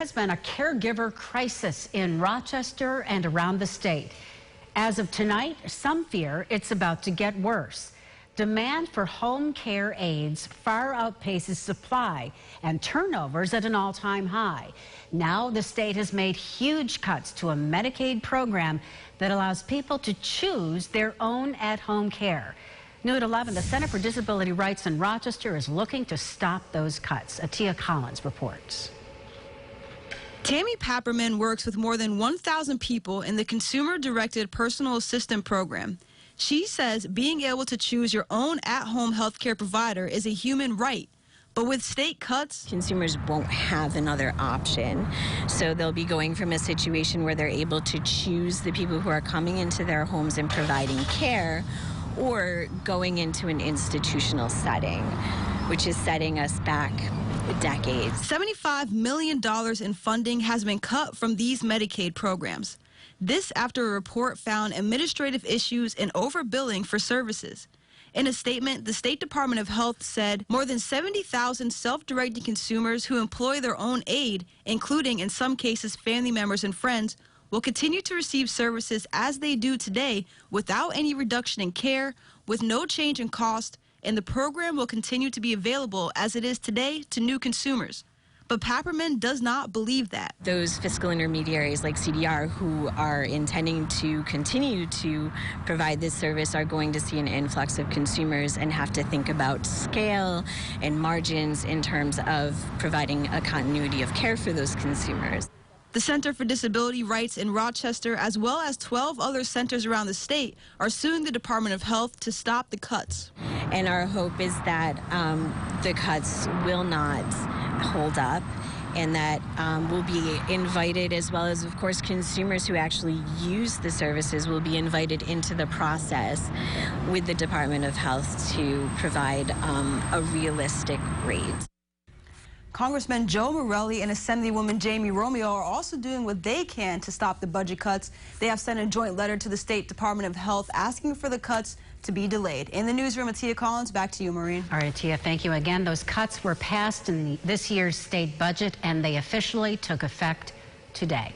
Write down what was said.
Has been a caregiver crisis in Rochester and around the state. As of tonight, some fear it's about to get worse. Demand for home care aides far outpaces supply, and turnover's at an all-time high. Now the state has made huge cuts to a Medicaid program that allows people to choose their own at-home care. New at 11, the Center for Disability Rights in Rochester is looking to stop those cuts. Atia Collins reports. Tammy Papperman works with more than 1,000 people in the Consumer-Directed Personal Assistant Program. She says being able to choose your own at-home health care provider is a human right. But with state cuts, consumers won't have another option. So they'll be going from a situation where they're able to choose the people who are coming into their homes and providing care, or going into an institutional setting, which is setting us back decades. $75 million in funding has been cut from these Medicaid programs. This after a report found administrative issues and overbilling for services. In a statement, the State Department of Health said more than 70,000 self-directing consumers who employ their own aide, including in some cases family members and friends, will continue to receive services as they do today without any reduction in care, with no change in cost, and the program will continue to be available as it is today to new consumers. But Papperman does not believe that. Those fiscal intermediaries like CDR who are intending to continue to provide this service are going to see an influx of consumers and have to think about scale and margins in terms of providing a continuity of care for those consumers. The Center for Disability Rights in Rochester, as well as 12 other centers around the state, are suing the Department of Health to stop the cuts. And our hope is that the cuts will not hold up, and that will be invited, as well as, of course, consumers who actually use the services will be invited into the process with the Department of Health to provide a realistic rate. Congressman Joe Morelli and Assemblywoman Jamie Romeo are also doing what they can to stop the budget cuts. They have sent a joint letter to the State Department of Health asking for the cuts to be delayed. In the newsroom, Atia Collins, back to you, Maureen. All right, Atia, thank you again. Those cuts were passed in this year's state budget, and they officially took effect today.